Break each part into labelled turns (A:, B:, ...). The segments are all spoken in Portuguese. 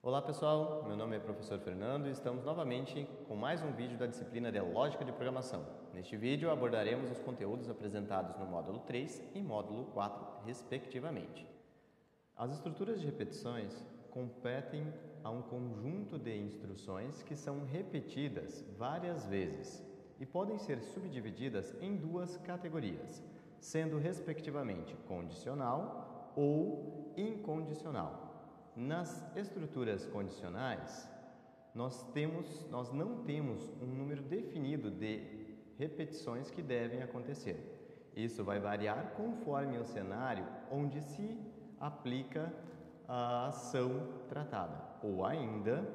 A: Olá pessoal, meu nome é professor Fernando e estamos novamente com mais um vídeo da disciplina de Lógica de Programação. Neste vídeo abordaremos os conteúdos apresentados no módulo 3 e módulo 4, respectivamente. As estruturas de repetições competem a um conjunto de instruções que são repetidas várias vezes e podem ser subdivididas em duas categorias, sendo respectivamente condicional ou incondicional. Nas estruturas condicionais, nós não temos um número definido de repetições que devem acontecer. Isso vai variar conforme o cenário onde se aplica a ação tratada, ou ainda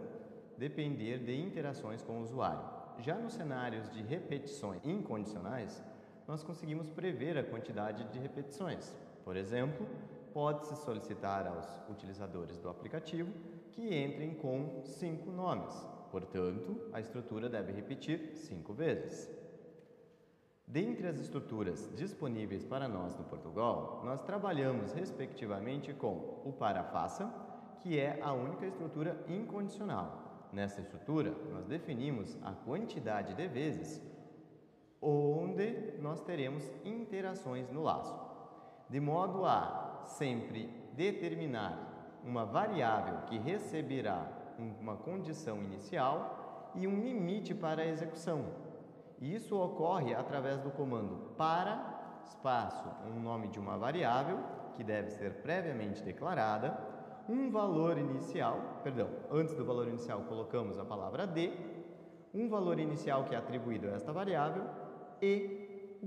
A: depender de interações com o usuário. Já nos cenários de repetições incondicionais, nós conseguimos prever a quantidade de repetições. Por exemplo, pode-se solicitar aos utilizadores do aplicativo que entrem com 5 nomes. Portanto, a estrutura deve repetir 5 vezes. Dentre as estruturas disponíveis para nós no Portugal, nós trabalhamos respectivamente com o para faça, que é a única estrutura incondicional. Nessa estrutura, nós definimos a quantidade de vezes onde nós teremos interações no laço, de modo a sempre determinar uma variável que receberá uma condição inicial e um limite para a execução. E isso ocorre através do comando para, espaço, um nome de uma variável, que deve ser previamente declarada, um valor inicial, antes do valor inicial colocamos a palavra de, um valor inicial que é atribuído a esta variável e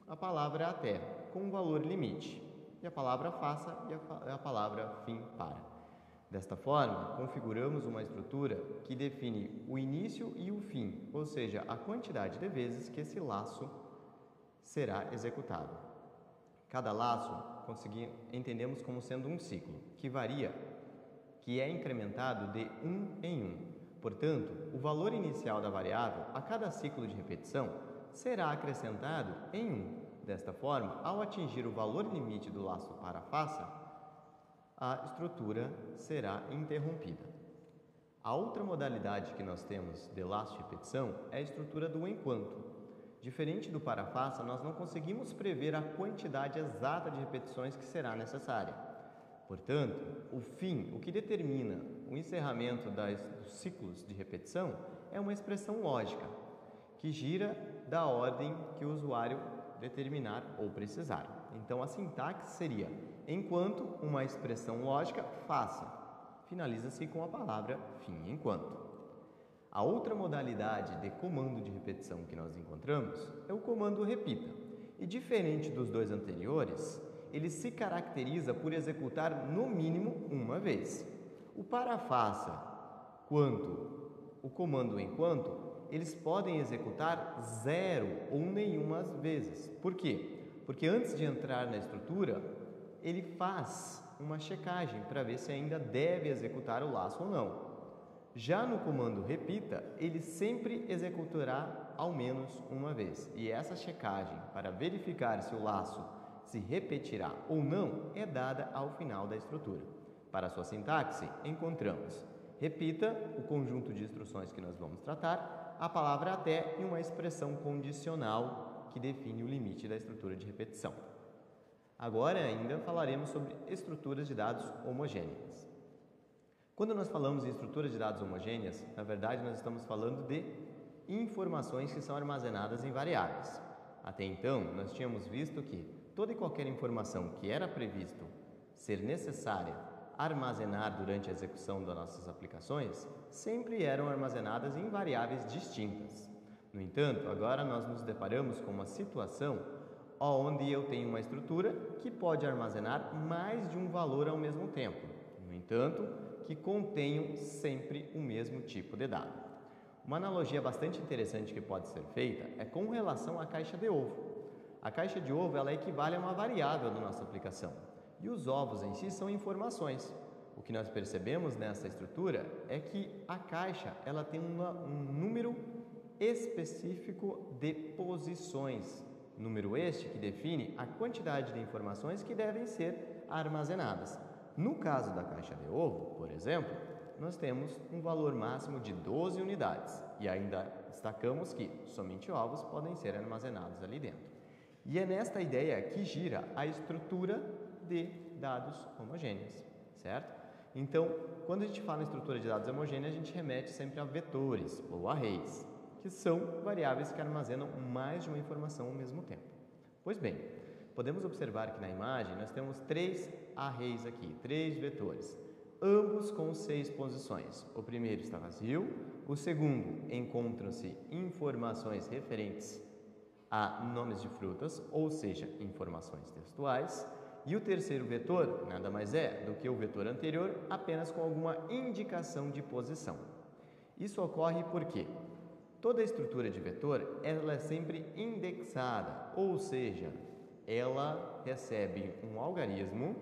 A: a palavra até, com um valor limite, e a palavra faça e a palavra fim para. Desta forma, configuramos uma estrutura que define o início e o fim, ou seja, a quantidade de vezes que esse laço será executado. Cada laço entendemos como sendo um ciclo, que varia, que é incrementado de 1 em 1. Portanto, o valor inicial da variável a cada ciclo de repetição será acrescentado em 1. Desta forma, ao atingir o valor limite do laço para faça, a estrutura será interrompida. A outra modalidade que nós temos de laço de repetição é a estrutura do enquanto. Diferente do para faça, nós não conseguimos prever a quantidade exata de repetições que será necessária. Portanto, o fim, o que determina o encerramento dos ciclos de repetição, é uma expressão lógica, que gira da ordem que o usuário determinar ou precisar. Então, a sintaxe seria: enquanto uma expressão lógica faça. Finaliza-se com a palavra fim enquanto. A outra modalidade de comando de repetição que nós encontramos é o comando repita. E diferente dos dois anteriores, ele se caracteriza por executar no mínimo uma vez. O para faça quanto o comando enquanto, eles podem executar 0 ou nenhumas vezes. Por quê? Porque antes de entrar na estrutura, ele faz uma checagem para ver se ainda deve executar o laço ou não. Já no comando repita, ele sempre executará ao menos uma vez. E essa checagem, para verificar se o laço se repetirá ou não, é dada ao final da estrutura. Para sua sintaxe, encontramos: repita, o conjunto de instruções que nós vamos tratar, a palavra até e uma expressão condicional que define o limite da estrutura de repetição. Agora ainda falaremos sobre estruturas de dados homogêneas. Quando nós falamos em estruturas de dados homogêneas, na verdade nós estamos falando de informações que são armazenadas em variáveis. Até então, nós tínhamos visto que toda e qualquer informação que era previsto ser necessária armazenar durante a execução das nossas aplicações sempre eram armazenadas em variáveis distintas. No entanto, agora nós nos deparamos com uma situação onde eu tenho uma estrutura que pode armazenar mais de um valor ao mesmo tempo. No entanto, que contenham sempre o mesmo tipo de dado. Uma analogia bastante interessante que pode ser feita é com relação à caixa de ovo. A caixa de ovo ela equivale a uma variável da nossa aplicação. E os ovos em si são informações. O que nós percebemos nessa estrutura é que a caixa ela tem um número específico de posições. Número este que define a quantidade de informações que devem ser armazenadas. No caso da caixa de ovo, por exemplo, nós temos um valor máximo de 12 unidades e ainda destacamos que somente ovos podem ser armazenados ali dentro. E é nesta ideia que gira a estrutura de dados homogêneos, certo? Então, quando a gente fala em estrutura de dados homogênea, a gente remete sempre a vetores ou arrays, que são variáveis que armazenam mais de uma informação ao mesmo tempo. Pois bem, podemos observar que na imagem nós temos 3 arrays aqui, 3 vetores, ambos com 6 posições. O primeiro está vazio, o segundo encontram-se informações referentes a nomes de frutas, ou seja, informações textuais, e o terceiro vetor nada mais é do que o vetor anterior, apenas com alguma indicação de posição. Isso ocorre porque toda a estrutura de vetor ela é sempre indexada, ou seja, ela recebe um algarismo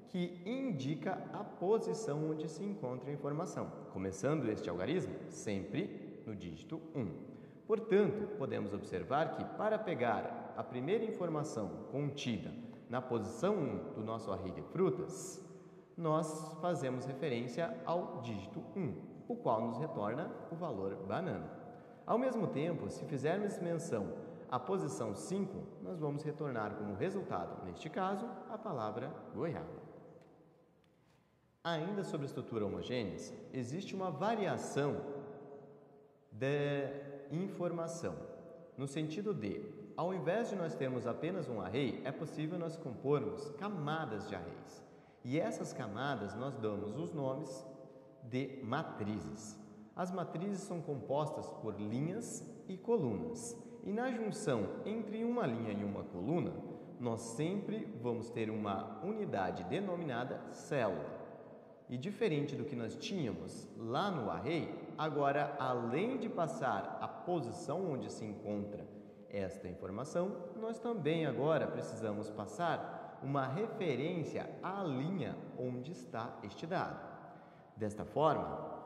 A: que indica a posição onde se encontra a informação, começando este algarismo sempre no dígito 1. Portanto, podemos observar que para pegar a primeira informação contida na posição 1 do nosso array de frutas, nós fazemos referência ao dígito 1, o qual nos retorna o valor banana. Ao mesmo tempo, se fizermos menção à posição 5, nós vamos retornar como resultado, neste caso, a palavra goiaba. Ainda sobre a estrutura homogênea, existe uma variação de informação, no sentido de, ao invés de nós termos apenas um array, é possível nós compormos camadas de arrays. E essas camadas nós damos os nomes de matrizes. As matrizes são compostas por linhas e colunas. E na junção entre uma linha e uma coluna, nós sempre vamos ter uma unidade denominada célula. E diferente do que nós tínhamos lá no array, agora, além de passar a posição onde se encontra esta informação, nós também agora precisamos passar uma referência à linha onde está este dado. Desta forma,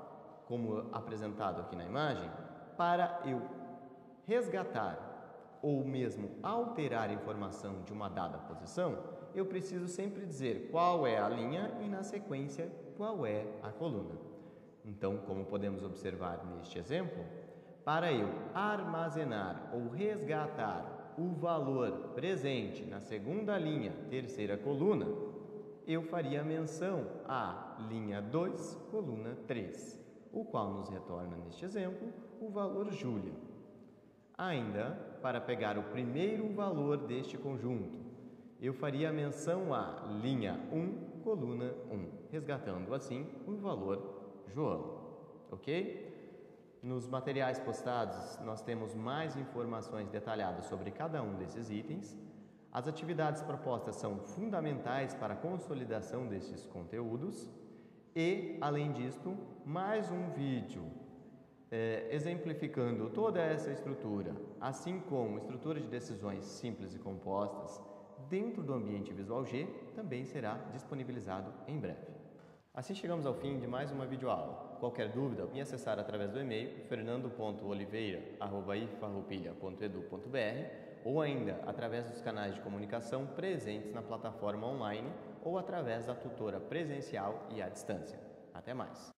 A: como apresentado aqui na imagem, para eu resgatar ou mesmo alterar a informação de uma dada posição, eu preciso sempre dizer qual é a linha e, na sequência, qual é a coluna. Então, como podemos observar neste exemplo, para eu armazenar ou resgatar o valor presente na segunda linha, terceira coluna, eu faria menção à linha 2, coluna 3, o qual nos retorna, neste exemplo, o valor Júlia. Ainda, para pegar o primeiro valor deste conjunto, eu faria menção à linha 1, coluna 1, resgatando assim o valor João, ok? Nos materiais postados, nós temos mais informações detalhadas sobre cada um desses itens. As atividades propostas são fundamentais para a consolidação desses conteúdos e, além disto, mais um vídeo exemplificando toda essa estrutura, assim como estrutura de decisões simples e compostas, dentro do ambiente Visual G, também será disponibilizado em breve. Assim chegamos ao fim de mais uma videoaula. Qualquer dúvida, me acessar através do e-mail fernando.oliveira@ifarroupilha.edu.br ou ainda através dos canais de comunicação presentes na plataforma online ou através da tutora presencial e à distância. Até mais!